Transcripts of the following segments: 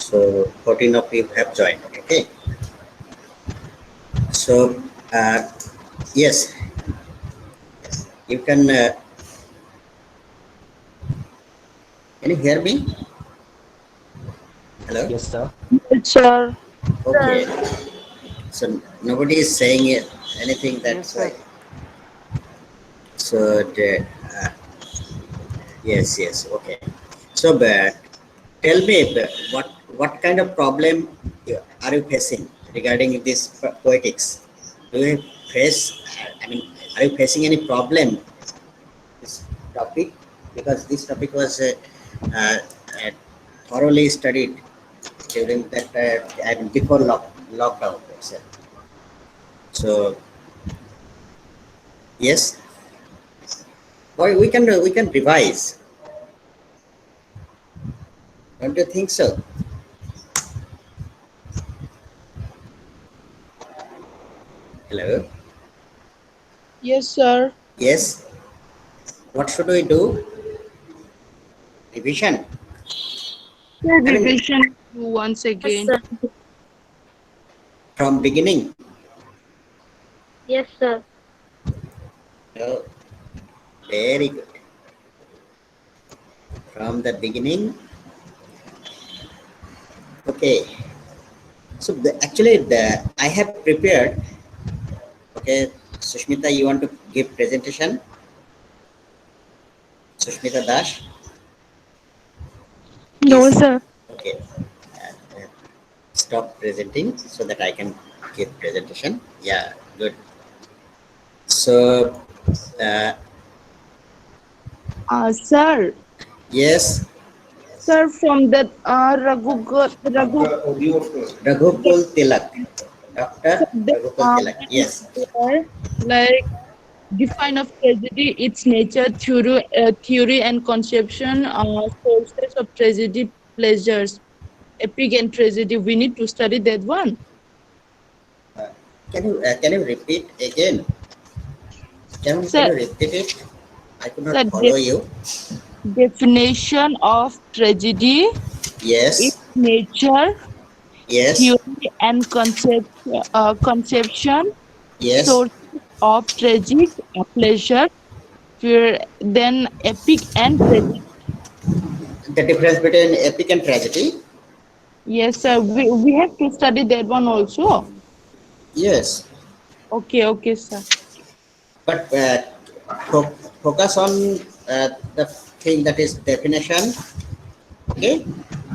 So 14 of you have joined. Okay. So yes, you can. Can you hear me? Hello. Yes, sir. Yes, sir. Okay. So nobody is saying anything. Yes, That's sir. why. So yes, yes. Okay. So tell me what kind of problem are you facing regarding this poetics? Do you face? I mean, are you facing any problem this topic? Because this topic was uh, uh, thoroughly studied during that and before lockdown itself. So yes, why we can revise. Don't you think so? Hello. Yes, sir. Yes. What should we do? Revision. Sir, I mean, revision once Yes, again. sir. from beginning. Yes, sir. Oh, very good. From the beginning. Okay. So actually, I have prepared. Okay, Sushmita, you want to give presentation? Sushmita Dash, No, please. sir. Okay. Stop presenting so that I can give presentation. Yeah, good. So, uh, Sir. yes, Sir, from that Raghukul Tilak. so Dr. that, Raghukul Tilak. Yes. like define of tragedy, its nature, theory and conception, sources of tragedy, pleasures, epic and tragedy. We need to study that one. Uh, can you repeat again? Can Sir, you repeat it? I could not sir, follow you. definition of tragedy, its Yes. nature, Yes. theory and conception, Yes. sources of tragic pleasure, fear, then epic and tragic. The difference between epic and tragedy. Yes, sir. We have to study that one also. Yes. Okay, okay, sir. But focus on the thing that is definition. Okay.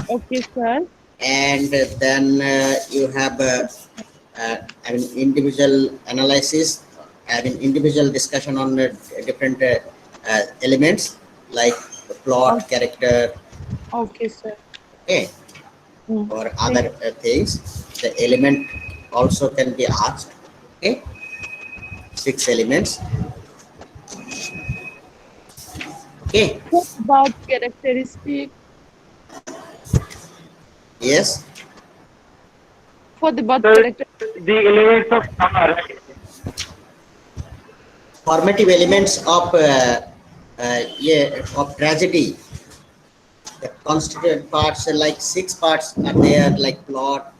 Okay, sir. And then you have I mean individual analysis, I mean individual discussion on different elements like plot, character, Okay, sir. okay, Mm. or Thank other things. The element also can be asked. Okay, 6 elements. Okay, What about characteristic? yes, For the about Sir, character. the elements of drama, right? formative elements of yeah, of tragedy. The constituent parts are like 6 parts are there, like plot,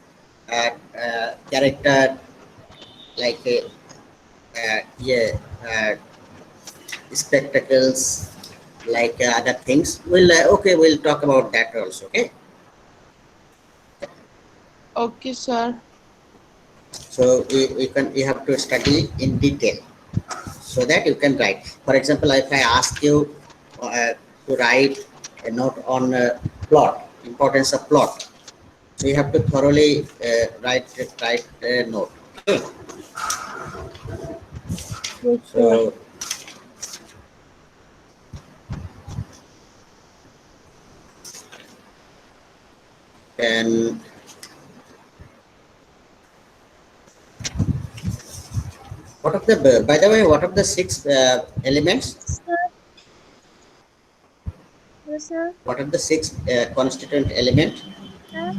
character, like yeah, spectacles, like other things. We'll okay, we'll talk about that also. Okay, Okay, sir. so you have to study in detail so that you can write. For example, if I ask you to write a note on plot, importance of plot, so you have to thoroughly write a note. Okay. Yes, sir. So and what of the by the way, what of the 6 elements? Sir, yes, sir. What are the 6 constituent element? Sir,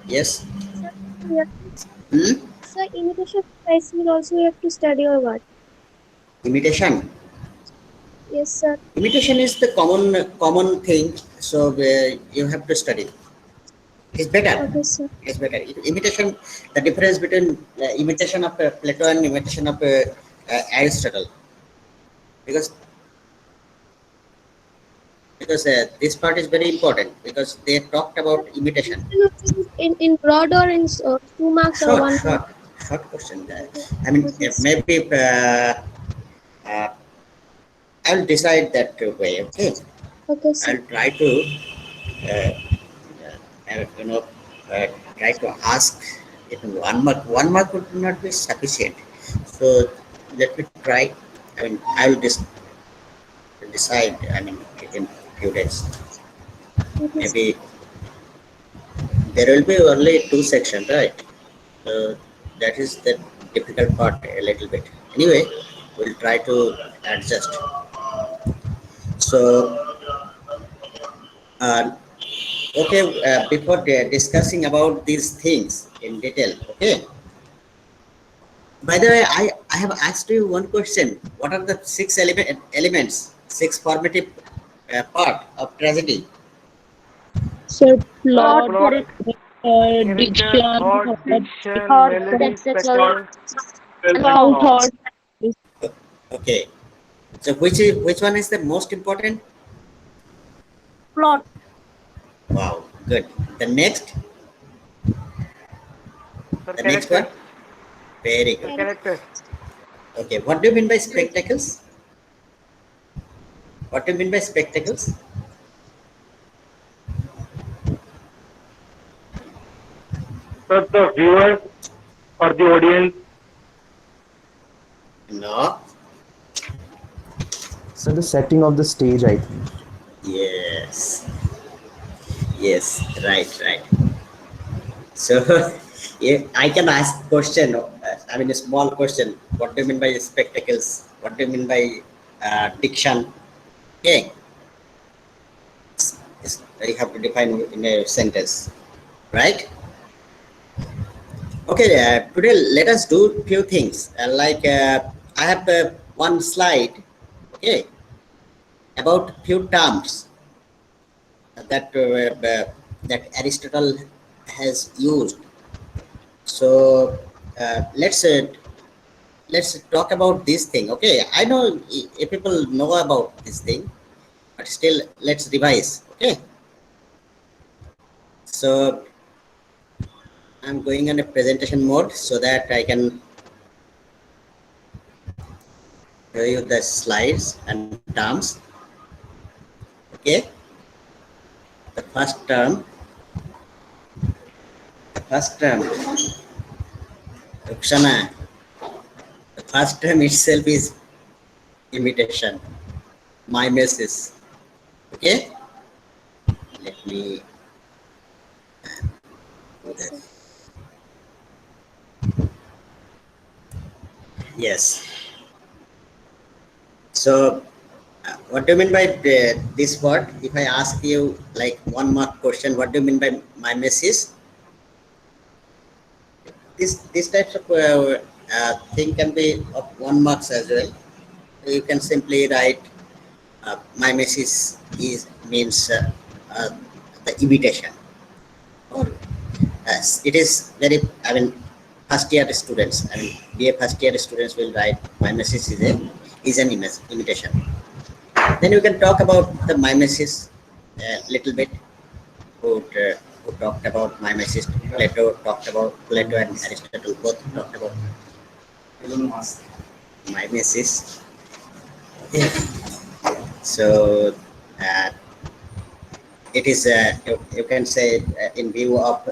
Yes. sir, we have Hmm? sir, imitation price will also we have to study or what? Imitation. Yes, sir. Imitation is the common thing. So you have to study. It's better. Okay, sir. It's better. Imitation, the difference between imitation of Plato and imitation of Aristotle, because this part is very important because they talked about imitation. In broad or in 2 marks or Short, 1 mark? short, short question. Okay. I mean, Okay, sir. maybe uh, I'll decide that way. Okay, Okay, sir. I'll try to uh, you know try to ask it in 1 mark. 1 mark would not be sufficient. So let me try. I mean, I will decide. I mean, in few days. Okay, sir. Maybe there will be only 2 sections, right? So that is the difficult part a little bit. Anyway, we'll try to adjust. So, uh, okay, before discussing about these things in detail, okay. By the way, I have asked you one question. What are the elements, six formative part of tragedy? So Plot, plot, Plot, character, diction, thought, thought, diction, thought, melody, spectacle, spectacle, and and and thought. thought. thought. Okay. So which one is the most important? Plot. Wow, good. The next, Sir, the next one, characters. very Sir, good. Character. characters. Okay, what do you mean by spectacles? What do you mean by spectacles? Sir, the viewer or the audience. No. So the setting of the stage, I think. Yes. Yes. Right. Right. So, if I can ask question. I mean, a small question. What do you mean by spectacles? What do you mean by diction? Okay. You have to define in a sentence, right? Okay. Today, let us do few things. I have one slide. Okay. About few terms that Aristotle has used. So let's talk about this thing. Okay, I know if people know about this thing, but still let's revise. Okay, so I'm going on a presentation mode so that I can show you the slides and terms. Okay, the first term, the first term, Rukshana, the first term itself is imitation, mimesis. Okay, let me do Yes, that. sir. Yes. So, what do you mean by this word? If I ask you like 1 mark question, what do you mean by mimesis? This types of thing can be of 1 marks as well. You can simply write mimesis is means uh, the imitation, or it is very. I mean, first year students. I mean, BA first year students will write mimesis is an imitation. Then you can talk about the mimesis a little bit. Who talked about mimesis? Plato talked about Plato and Aristotle both talked about mimesis. Okay. So uh, it is you can say in view of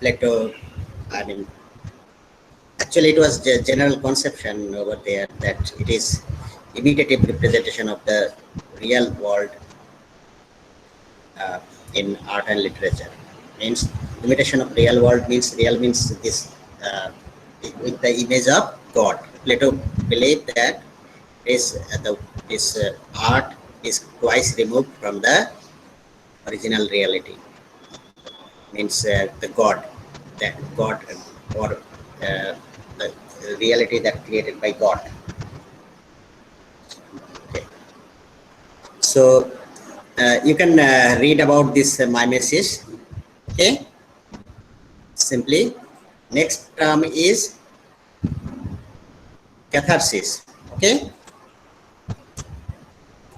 Plato. I mean, actually, it was the general conception over there that it is imitative representation of the real world uh, in art and literature. Means imitation of real world means real means this with the image of God. Plato believed that this art is twice removed from the original reality. Means the God, that God or the reality that created by God. Okay. So you can read about this mimesis. Okay. simply. Next term is catharsis. Okay,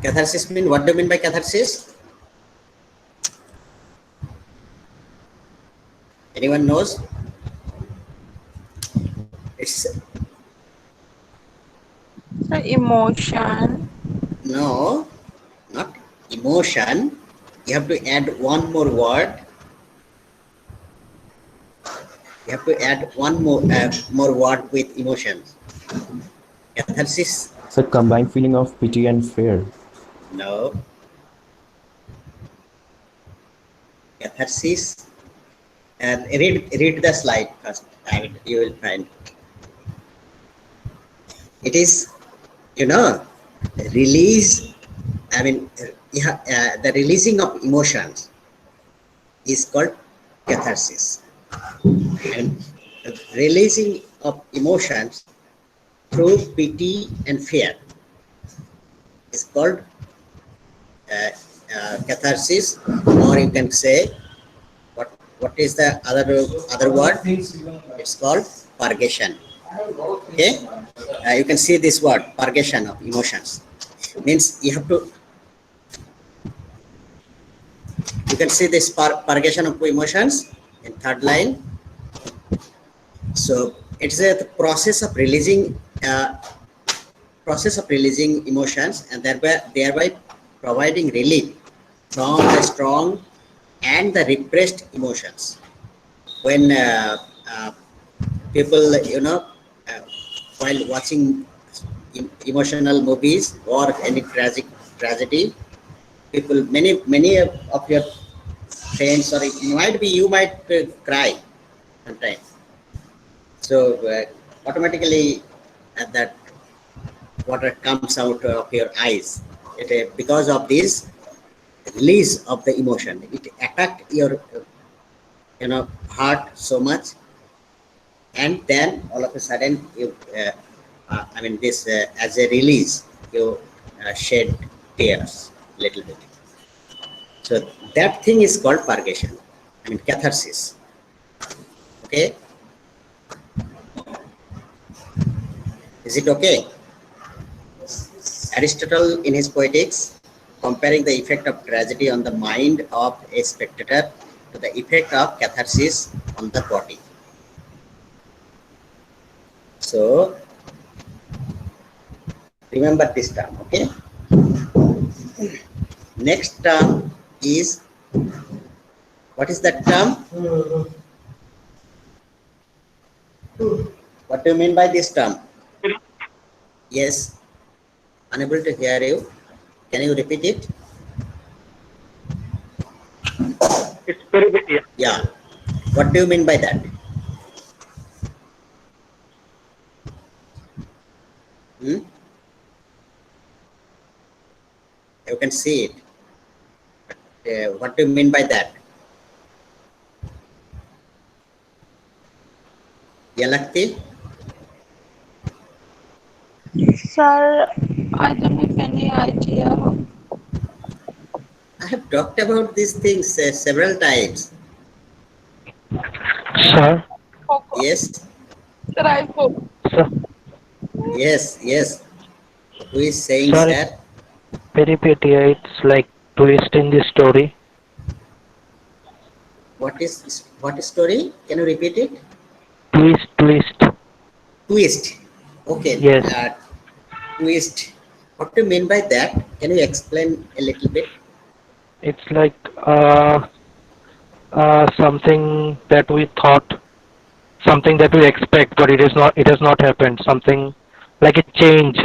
catharsis mean, what do you mean by catharsis? Anyone knows? It's So emotion. no, not emotion. You have to add one more word. You have to add one more word with emotions. Catharsis. It's a combined feeling of pity and fear. No, catharsis. And read the slide first. I mean, you will find it is, you know, release. I mean, the releasing of emotions is called catharsis, and releasing of emotions through pity and fear is called catharsis, or you can say what is the other word? It's called purgation. Okay, you can see this word purgation of emotions means you can see this purgation of emotions in third line. So it's a process of releasing emotions, and thereby providing relief from the strong and the repressed emotions. When people, uh, while watching emotional movies or any tragedy, people, many of your friends, or it might be you might cry sometimes. So automatically that water comes out of your eyes. Because of this release of the emotion, it attacked your heart so much, and then all of a sudden you I mean this as a release, you shed tears little bit. So that thing is called purgation, I mean catharsis. Okay, is it okay? Aristotle, in his Poetics, comparing the effect of tragedy on the mind of a spectator to the effect of catharsis on the body. So, remember this term, okay? Next term is, what is that term? What do you mean by this term? Yes, unable to hear you. Can you repeat it? It's peripeteia. Yeah. What do you mean by that? Hmm? You can see it. What do you mean by that? Yalakti? Sir, I don't have any idea. I have talked about these things several times. Sir, Forgot. Yes, Sir, I forgot. sir, yes. Who is saying, sir, sir? peripeteia, it's like twist in the story. What story? Can you repeat it? Twist. Twist. Okay. Yes, Twist. What do you mean by that? Can you explain a little bit? it's like something that we thought, something that we expect, but it is not. It has not happened. Something like a change.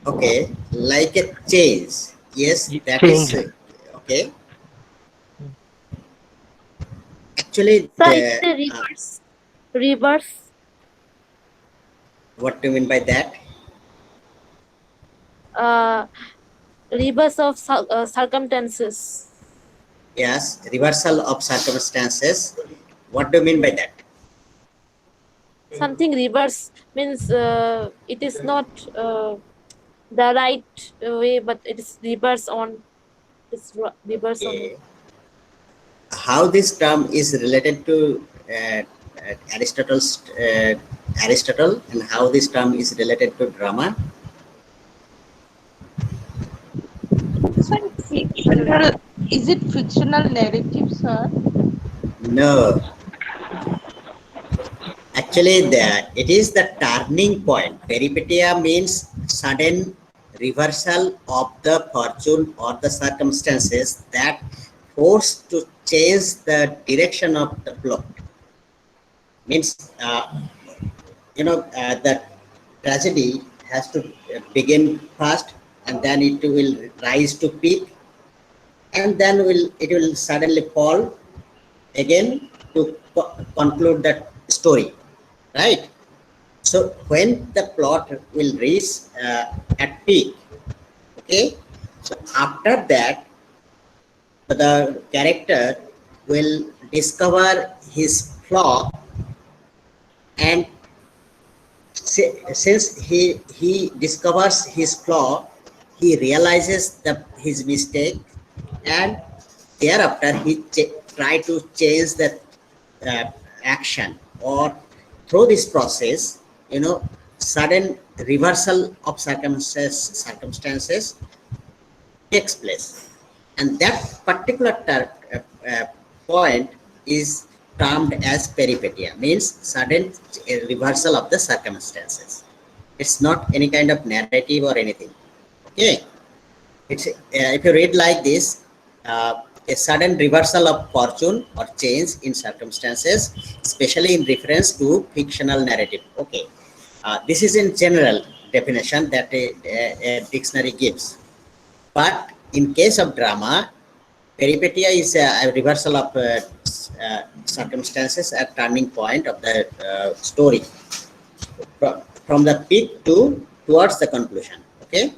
Okay, like a change. Yes, that is Change. okay. Actually, Sir, it's a reverse. Reverse. what do you mean by that? Uh, reverse of circumstances. Yes, reversal of circumstances. What do you mean by that? Something reverse means it is not the right way, but it is reverse on. It's reverse on it. Okay. how this term is related to Aristotle's Aristotle, and how this term is related to drama? Sir, fictional, is it fictional narrative, sir? No, actually, it is the turning point. Peripetia means sudden reversal of the fortune or the circumstances that force to change the direction of the plot. Means, the tragedy has to begin fast, and then it will rise to peak, and then it will suddenly fall again to conclude that story, right? So when the plot will reach at peak, okay, so after that the character will discover his flaw, and since he discovers his flaw, he realizes his mistake, and thereafter he try to change the action, or through this process, sudden reversal of circumstances takes place, and that particular point is termed as peripetia, means sudden reversal of the circumstances. It's not any kind of narrative or anything. Okay, it's if you read like this, a sudden reversal of fortune or change in circumstances, especially in reference to fictional narrative. Okay, this is in general definition that a dictionary gives. But in case of drama, peripetia is a reversal of circumstances at turning point of the story, from the peak towards the conclusion. Okay,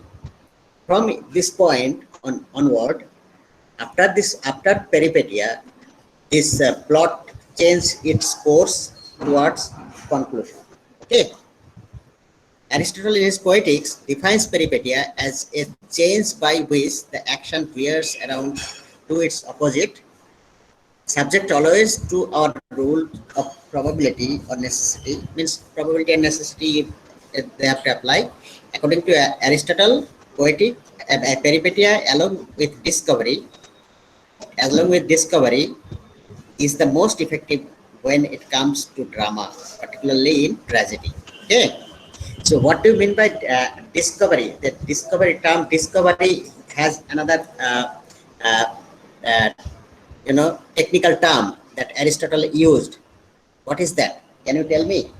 from this point onward, after peripetia, this plot change its course towards conclusion. Okay, Aristotle in his Poetics defines peripetia as a change by which the action veers around to its opposite, subject always to our rule of probability or necessity. Means probability and necessity they have to apply. According to Aristotle, peripetia along with discovery is the most effective when it comes to drama, particularly in tragedy. Okay. So what do you mean by discovery? The discovery term discovery has another technical term that Aristotle used. What is that? Can you tell me?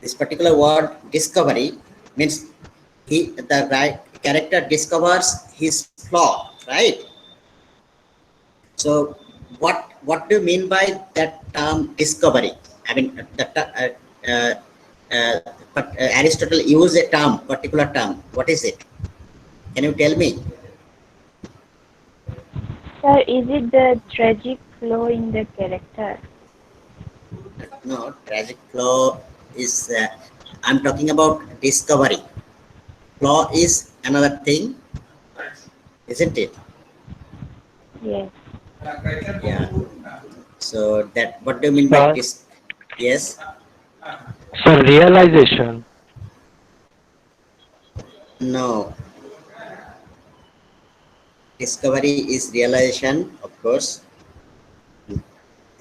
This particular word discovery means the character discovers his flaw, right? So what do you mean by that term discovery? I mean, but Aristotle used a term, particular term. What is it? Can you tell me? Sir, is it the tragic flaw in the character? No, tragic flaw is. I'm talking about discovery. Flaw is another thing, isn't it? Yes. Yeah. So that. What do you mean by this? Yes. So realization. No. Discovery is realization, of course.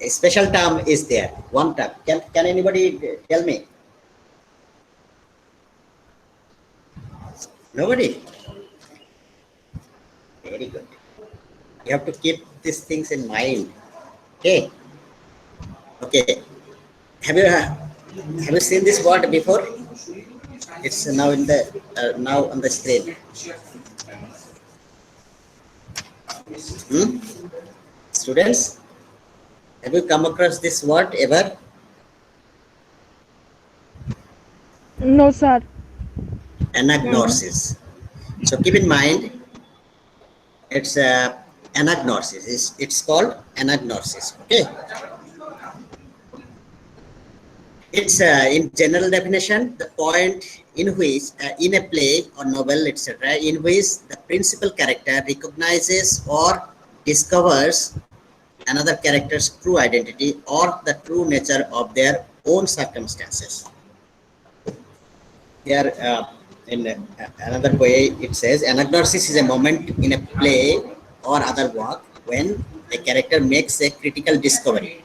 A special term is there. One term. Can anybody tell me? Nobody? Very good. You have to keep these things in mind. Okay. Okay. Have you seen this word before? It's now now on the screen. Students, have you come across this word ever? No, sir. Anagnosis. So keep in mind, it's anagnosis. It's called anagnosis. Okay. It's in general definition, the point in which in a play or novel, etc., in which the principal character recognizes or discovers another character's true identity or the true nature of their own circumstances. Here, in another way, it says anagnosis is a moment in a play or other work when a character makes a critical discovery.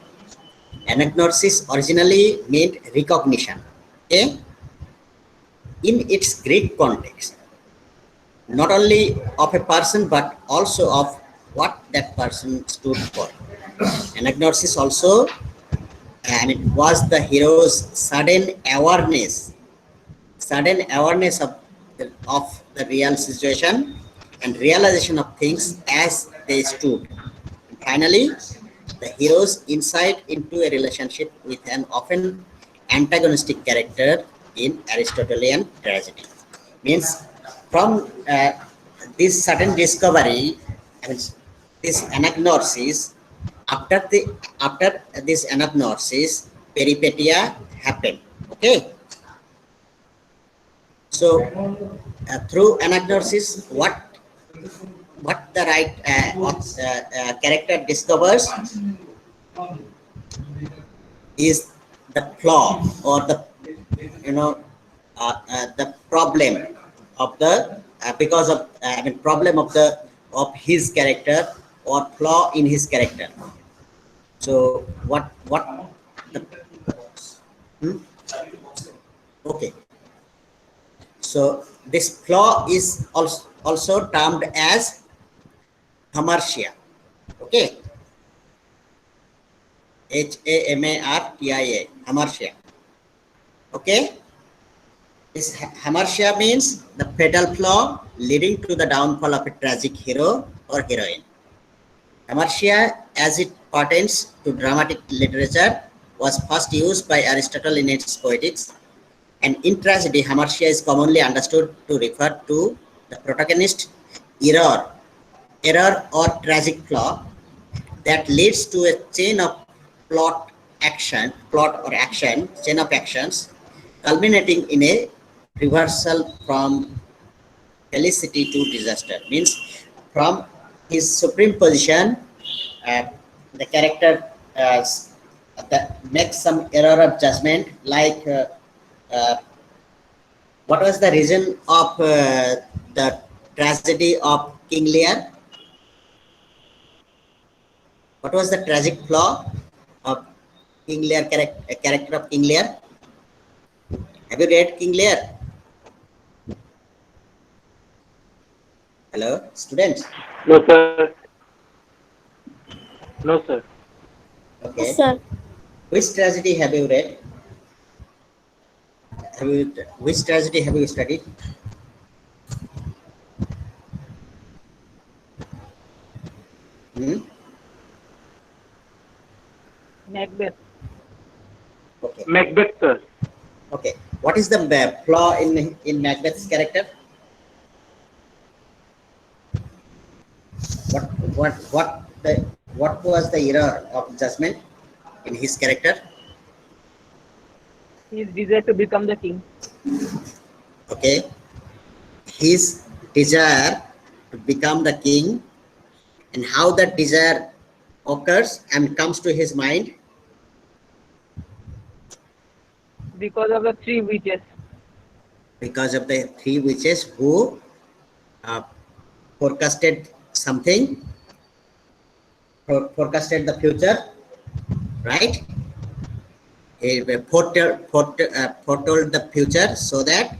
Anagnosis originally meant recognition, okay, in its Greek context, not only of a person but also of what that person stood for. Anagnosis also, and it was the hero's sudden awareness of the real situation and realization of things as they stood. And finally, the hero's insight into a relationship with an often antagonistic character in Aristotelian tragedy. Means from this sudden discovery, I mean, this anagnosis, after this anagnosis, peripetia happened. Okay. So through anagnosis, what the right character discovers is the flaw or the the problem of the because of I mean problem of his character or flaw in his character. So what the, hmm? Okay. So this flaw is also termed as hamartia. Okay. Hamartia. Hamartia. Okay. This hamartia means the fatal flaw leading to the downfall of a tragic hero or heroine. Hamartia, as it pertains to dramatic literature, was first used by Aristotle in its Poetics. And in tragedy, hamartia is commonly understood to refer to the protagonist's error or tragic flaw that leads to a chain of chain of actions, culminating in a reversal from felicity to disaster. Means from his supreme position, uh, the character makes some error of judgment, like uh, what was the reason of the tragedy of King Lear? What was the tragic flaw of King Lear character of King Lear? Have you read King Lear? Hello, students. No, sir. No, sir. Yes, Okay. sir. Which tragedy have you read? Which tragedy have you studied? Hmm? Macbeth. Okay. Macbeth, sir. Okay. What is the flaw in Macbeth's character? What was the error of judgment in his character? His desire to become the king. Okay. His desire to become the king, and how that desire occurs and comes to his mind. Because of the three witches. Because of the three witches who uh, forecasted something, forecasted the future, right? He foretold the future, so that,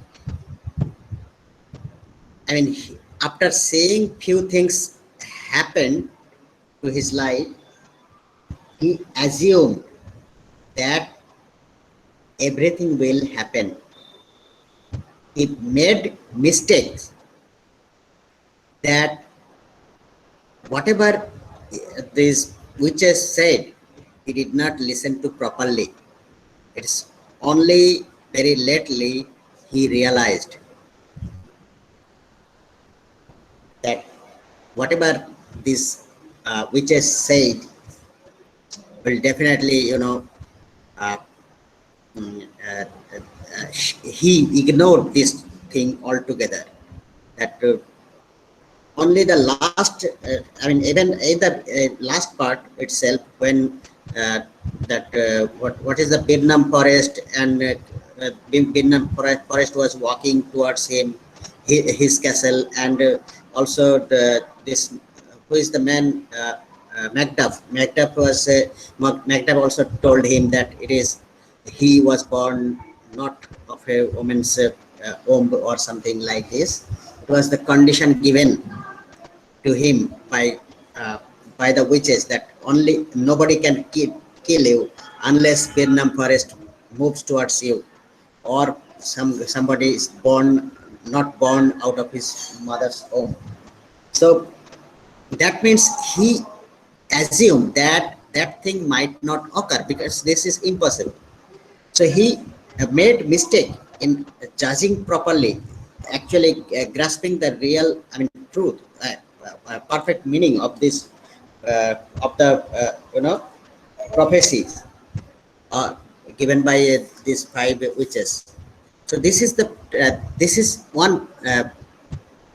I mean, after seeing few things happen to his life, he assumed that everything will happen. He made mistakes that whatever these witches said, he did not listen to properly. It's only very lately he realized that whatever these witches said will definitely, uh, mm, uh, he ignored this thing altogether. That only the last, I mean, even in the last part itself, when that what is the Birnam forest, and Birnam forest was walking towards him, his castle, and also this who is the man, Macduff. Macduff also told him that it is he was born not of a woman's womb or something like this. It was the condition given to him uh, by the witches that only nobody can kill you unless Birnam forest moves towards you, or somebody is born not born out of his mother's home. So that means he assumed that that thing might not occur because this is impossible. So he made mistake in judging properly, actually grasping the real, I mean, truth, perfect meaning of this, of the prophecies given by these five witches. So this is one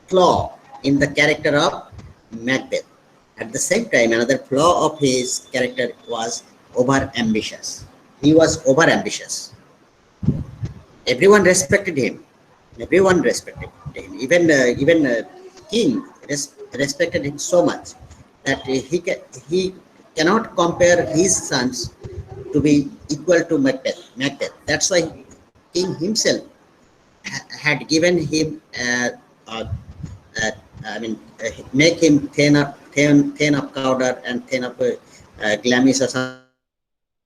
flaw in the character of Macbeth. At the same time, another flaw of his character was over ambitious. He was over ambitious. Everyone respected him. Everyone respected him. Even king respected him so much that he cannot compare his sons to be equal to Macbeth. That's why king himself had given him uh, I mean make him ten of powder and 10 of glamis or something like this, so that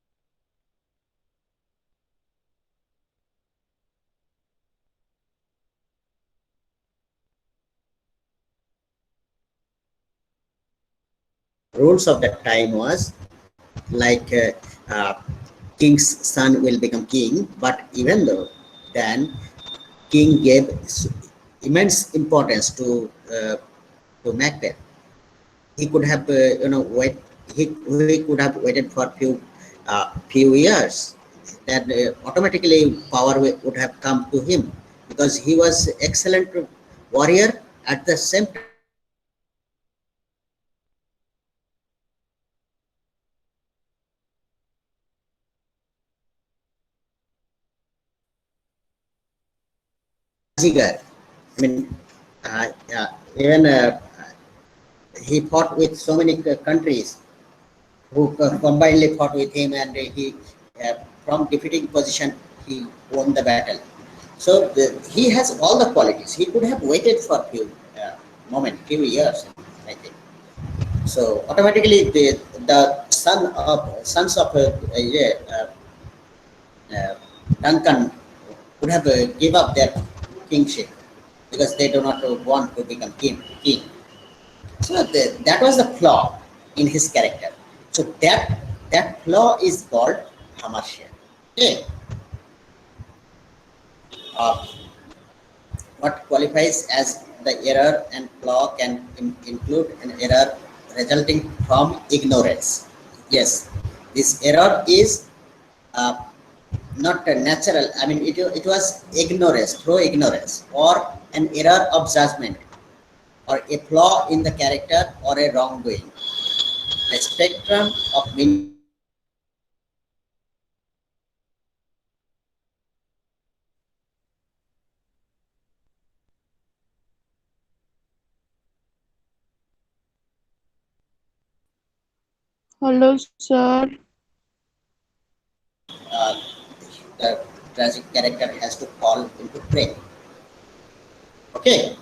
he can fulfill the rules of that time was like king's son will become king, but even though then king gave immense importance to Macbeth. He could have he could have waited for few years, that automatically power would have come to him, because he was excellent warrior. At the same time he was Bajigar. I mean, even he fought with so many countries who combinedly fought with him, and he, from defeating position, he won the battle. So he has all the qualities. He could have waited for few years, I think. So automatically the sons of uh, Duncan would have give up their kingship because they do not want to become king. So that was the flaw in his character. So that flaw is called hamartia. Okay. Uh, what qualifies as the error and flaw can include an error resulting from ignorance. Yes, this error is uh, not natural. I mean, it was ignorance, through ignorance, or an error of judgment, or a flaw in the character, or a wrongdoing. The spectrum of meaning Hello, sir. uh, the tragic character has to fall into frame. Okay,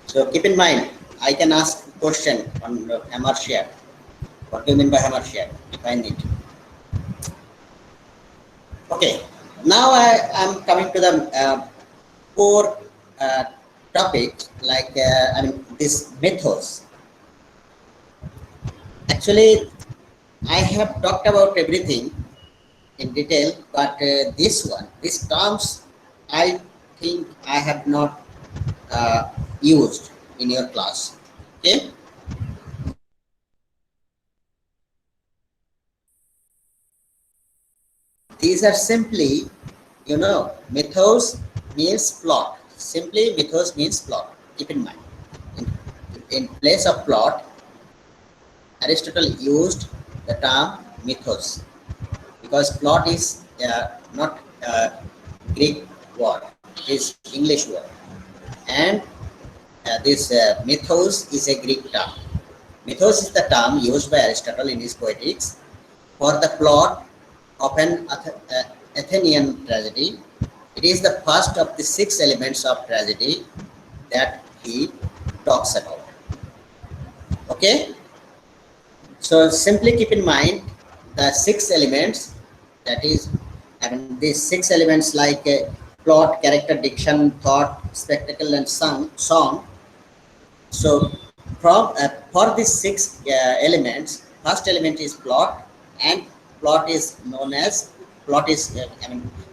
so keep in mind, I can ask question on hamartia. What do you mean by hamartia? Define it. Okay, now I am coming to the core topic, like I mean this mythos. Actually, I have talked about everything in detail, but these terms, I think I have not used in your class. Okay, these are simply, mythos means plot. Simply, mythos means plot. Keep in mind. In place of plot, Aristotle used the term mythos because plot is not a Greek word; it is English word, and this mythos is a Greek term. Mythos is the term used by Aristotle in his Poetics for the plot of an Athenian tragedy. It is the first of the 6 elements of tragedy that he talks about. Okay, so simply keep in mind the 6 elements, that is, I mean, these 6 elements like plot, character, diction, thought, spectacle, and song. So for these 6 elements, first element is plot, and plot is known as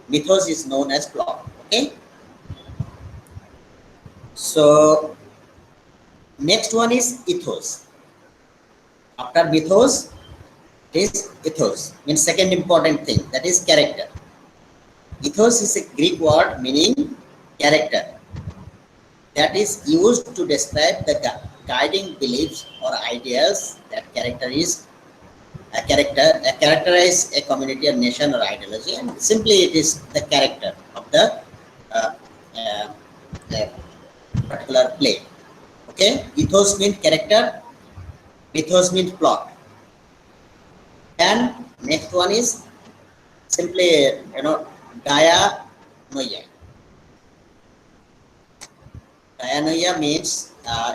mythos is known as plot. Okay, so next one is ethos. After mythos is ethos, means second important thing, that is character. Ethos is a Greek word meaning character, that is used to describe the guiding beliefs or ideas that characterize a community or nation or ideology, and simply it is the character of the uh, uh, particular play. Okay, ethos means character, mythos means plot, and next one is simply dianoia. Dianoia means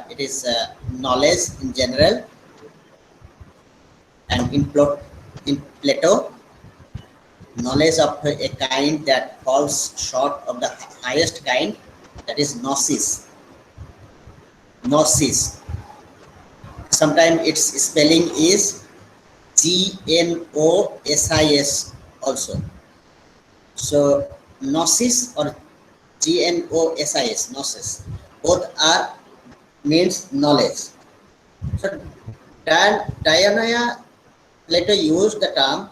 it is knowledge in general, and in Plato, knowledge of a kind that falls short of the highest kind, that is gnosis. Gnosis. Sometimes its spelling is Gnosis also. So gnosis or Gnosis, gnosis, both are means knowledge. So Dianoia, Plato used the term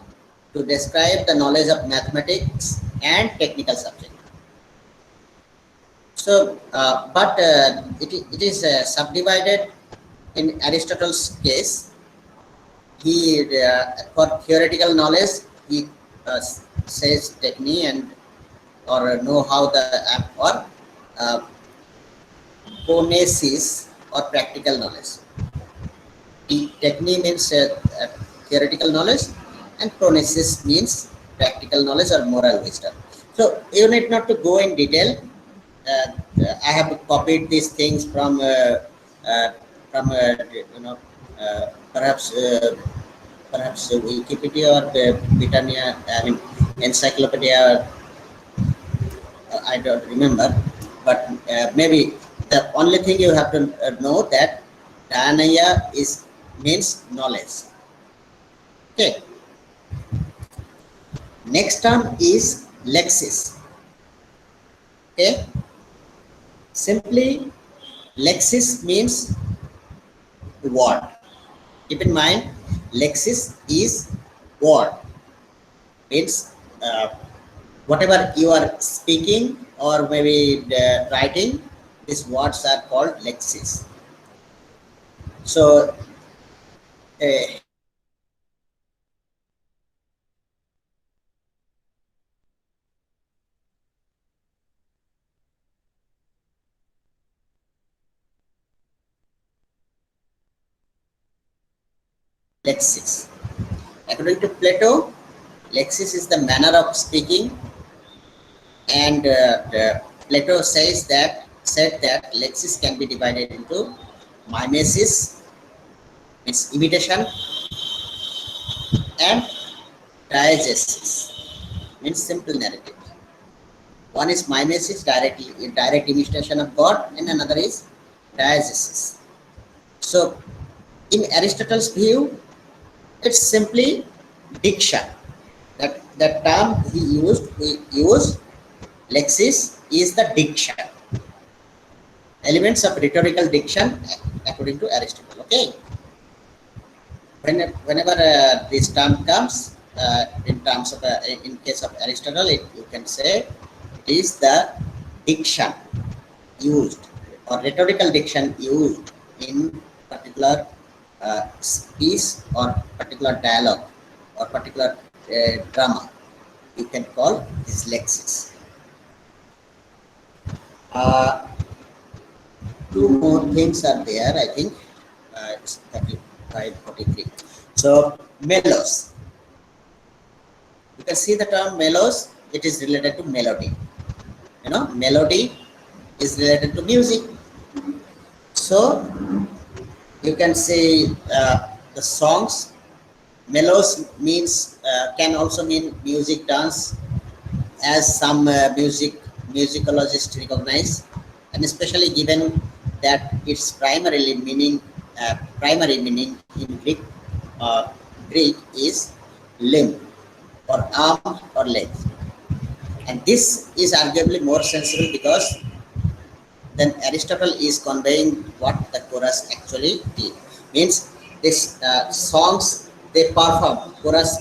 to describe the knowledge of mathematics and technical subjects. So, it is subdivided in Aristotle's case. He for theoretical knowledge he says technique and or know how the or uh, ponesis or practical knowledge. Technique means theoretical knowledge, and pronesis means practical knowledge or moral wisdom. So you need not to go in detail. I have copied these things from perhaps Wikipedia or the Britannia, I mean Encyclopedia. I don't remember, but maybe the only thing you have to know that Dhanaya is means knowledge. Okay. Next term is lexis. Okay. Simply, lexis means word. Keep in mind, lexis is word. Means whatever you are speaking or maybe writing, these words are called lexis. So lexis. According to Plato, lexis is the manner of speaking, and Plato said that lexis can be divided into mimesis, means imitation, and diegesis, means simple narrative. One is mimesis, direct imitation of God, and another is diegesis. So, in Aristotle's view, it's simply diction. That term he used lexis is the diction, elements of rhetorical diction according to Aristotle. Okay, whenever this term comes in terms of in case of Aristotle, you can say it is the diction, used or rhetorical diction used in particular piece or particular dialogue or particular drama, you can call this lexis. Uh, Two more things are there, I think. It's 35, 43. So, melos. You can see the term melos, it is related to melody. You know, melody is related to music. So, you can say the songs. Melos means can also mean music, dance, as some musicologists recognize, and especially given that its primary meaning in Greek is limb or arm or leg, and this is arguably more sensible because then Aristotle is conveying what the chorus actually did. Means this songs they perform, chorus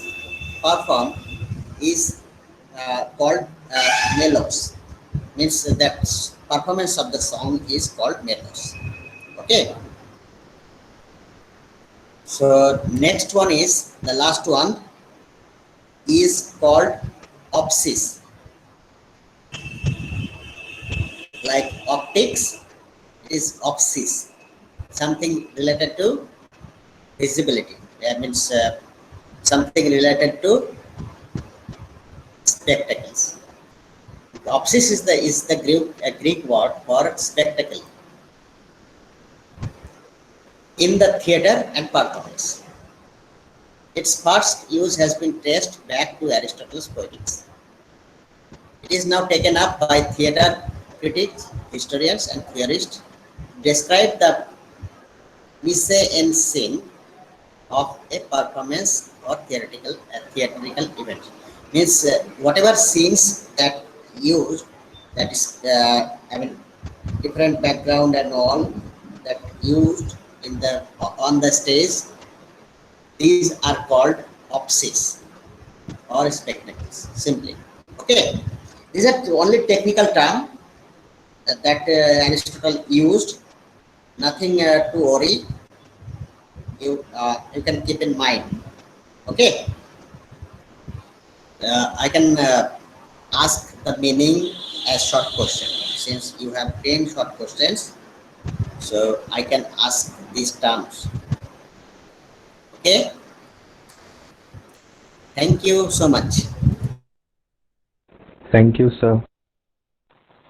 perform is called melos. Means that performance of the song is called melos. Okay. So next one is the last one is called opsis. Like optics is opsis, something related to visibility. That means something related to spectacles. Opsis is the Greek word for spectacle in the theater and performance. Its first use has been traced back to Aristotle's Poetics. It is now taken up by theater critics, historians, and theorists. Describe the mise en scene of a performance or theatrical event. Means whatever scenes that used, that is different background and all that used in the on the stage, these are called opsis or spectacles simply. Okay, these are only technical term that Aristotle used, nothing to worry. You can keep in mind. Okay, I can ask the meaning as short question. Since you have 10 short questions, so I can ask these terms. Okay, thank you so much. Thank you, sir.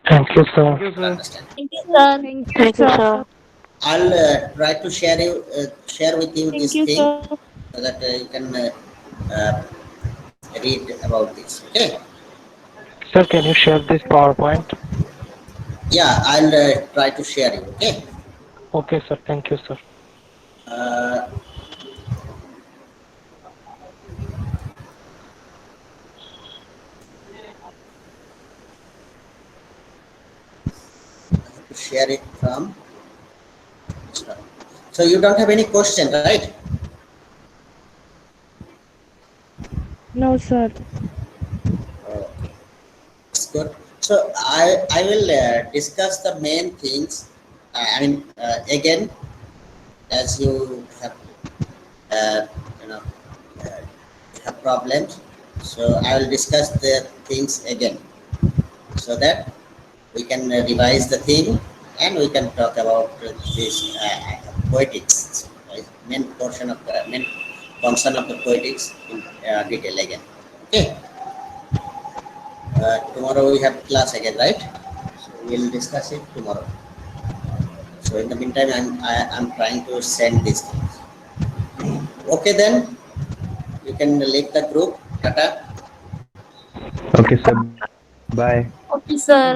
Thank you, sir. Understand. Thank you, sir. Thank you, sir. Thank you, I'll sir. try to share with you this Thank you, thing sir. so that you can uh, read about this. Okay. Sir, can you share this PowerPoint? Yeah, I'll try to share you. Okay. Okay, sir. Thank you, sir. Uh, Share it from. So you don't have any question, right? No, sir. That's good. So I will discuss the main things. Again, as you have uh, you know uh, have problems, so I will discuss the things again so that we can revise the thing and we can talk about this poetics, right? Main portion of the main function of the poetics in detail again. Okay. Tomorrow we have class again, right? So we'll discuss it tomorrow. So in the meantime, I'm trying to send these things. Okay, then you can leave the group. Tata. Okay, sir. Bye. Okay, sir.